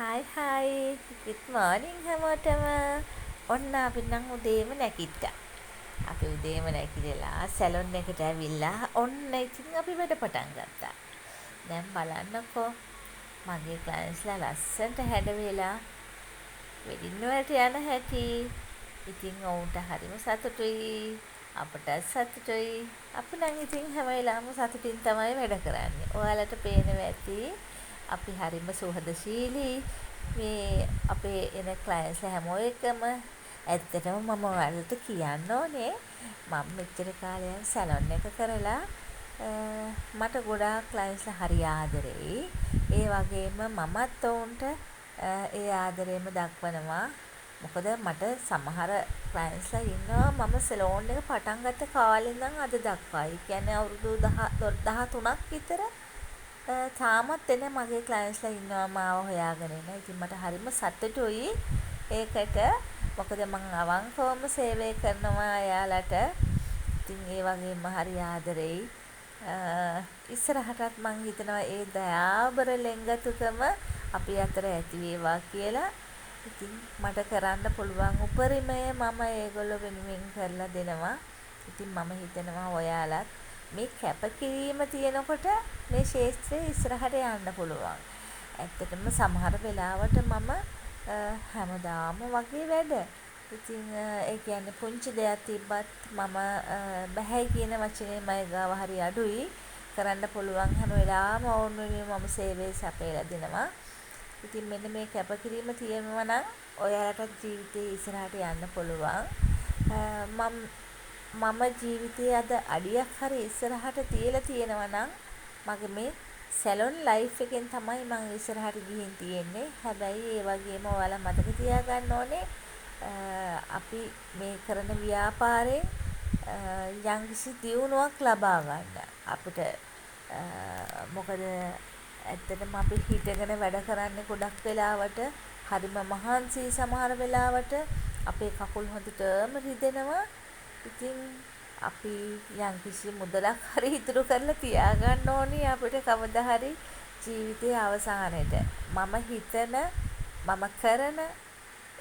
Hi good morning හැමෝටම. ඔන්න අපි නම් උදේම නැගිට්ටා. අපි උදේම නැගිටලා සැලොන් එකට ඇවිල්ලා ඔන්න ඉතින් අපි වැඩ පටන් ගත්තා. දැන් බලන්නකෝ මගේ ක්ලයන්ට්ස්ලා ලස්සනට හැඩ වෙලා වෙඩින් වලට යන හැටි. ඉතින් ඔවුන්ට හරිම සතුටුයි. අපට සතුටුයි. අපි නම් ඉතින් හැම වෙලාවෙම සතුටින් තමයි වැඩ කරන්නේ. ඔයාලට පේනවා ඇති අපි හරිම සුහදශීලී මේ අපේ එන ක්ලයන්ට්ස්ලා හැමෝ එකම. ඇත්තටම මම ඔයාලට කියන්න ඕනේ මම මෙච්චර කාලයක් සැලොන් එක කරලා මට ගොඩාක් ක්ලයන්ට්ස්ලා හරි ආදරෙයි. ඒ වගේම මමත් ඔවුන්ට ඒ ආදරේම දක්වනවා. මොකද මට සමහර ක්ලයන්ට්ස්ලා ඉන්නවා මම සැලොන් එක පටන් ගත්ත කාලේ ඉඳන් අද දක්වා. ඒ කියන්නේ අවුරුදු 13ක් විතර තාමත් එන මගේ ක්ලයන්ට්ස්ලා ඉන්නවා මාව හොයාගෙන එන. ඉතින් මට හරිම සතුටුයි ඒකට. මොකද මම අවංකවම සේවය කරනවා එයාලට. ඉතින් ඒ වගේම හරි ආදරෙයි. ඉස්සරහටත් මං හිතනවා ඒ දයාබර ලෙන්ගතුකම අපි අතර ඇති වේවා කියලා. ඉතින් මට කරන්න පුළුවන් උපරිමය මම ඒගොල්ලෝ වෙනුවෙන් කරලා දෙනවා. ඉතින් මම හිතනවා ඔයාලත් මේ කැපකිරීම තියෙනකොට මේ ශාස්ත්‍රයේ ඉස්සරහට යන්න පුළුවන්. ඇත්තටම සමහර වෙලාවට මම හැමදාම වගේ වැඩ. ඉතින් ඒ කියන්නේ පුංචි දෙයක් තිබ්බත් මම බැහැයි කියන වචනේ මගේ ගාව හරි අඩුයි. කරන්න පුළුවන් හැම වෙලාවම ඕන වෙනුවෙන් මම සේවය සපයලා දෙනවා. ඉතින් මෙන්න මේ කැපකිරීම තියෙනවා නම් ඔයාලට ජීවිතේ ඉස්සරහට යන්න පුළුවන්. මම ජීවිතයේ අද අඩියක් හරි ඉස්සරහට තියලා තියෙනවා නම් මගේ මේ සැලොන් ලයිෆ් එකෙන් තමයි මම ඉස්සරහට ගිහින් තියෙන්නේ. හැබැයි ඒ වගේම ඔයාලා මතක තියාගන්න ඕනේ අපි මේ කරන ව්‍යාපාරයෙන් යම්කිසි දියුණුවක් ලබා ගන්න. අපිට මොකද ඇත්තටම අපි හිතගෙන වැඩ කරන්නේ ගොඩක් වෙලාවට හරිම මහන්සි සමහර වෙලාවට අපේ කකුල් හොඳටම රිදෙනවා. ඉතින් අපි යම්කිසි මුදලක් හරි ඉතුරු කරලා තියාගන්න ඕනේ අපිට කවදා හරි ජීවිතයේ අවසානයේට. මම හිතන මම කරන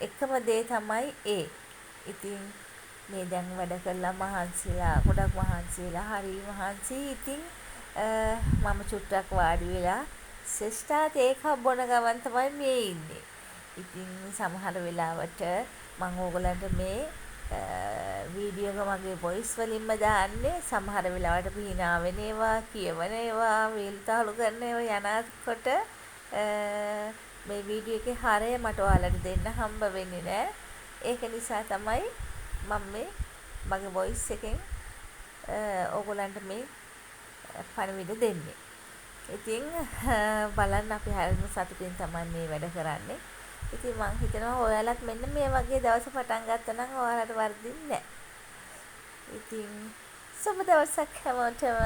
එකම දේ තමයි ඒ. ඉතින් මේ දැන් වැඩ කළා මහන්සිලා ගොඩක් මහන්සිලා හරි මහන්සි. ඉතින් මම චුට්ටක් වාඩි වෙලා ශිෂ්ටාත් ඒකක් බොන ගමන් තමයි මේ ඉන්නේ. ඉතින් සමහර වෙලාවට මම ඕගලන්ට මේ වීඩියෝ එක මගේ වොයිස් වලින්ම දාන්නේ. සමහර වෙලාවට පිහිනා වෙන ඒවා, කියවන ඒවා, වේල්තාලු කරන ඒවා යනකොට මේ වීඩියෝ එකේ හරය මට ඔයාලට දෙන්න හම්බ වෙන්නේ නැහැ. ඒක නිසා තමයි මම මේ මගේ වොයිස් එකෙන් ඕගලන්ට මේ පණිවිඩ දෙන්නේ. ඉතින් බලන්න අපි හරිම සතුටින් තමයි මේ වැඩ කරන්නේ. ඉතින් මං හිතනවා ඔයාලත් මෙන්න මේ වගේ දවස පටන් ගත්තා නම් ඔයාලට වර්ධින්නේ නැහැ. ඉතින් සුබ දවසක් හැමෝටම.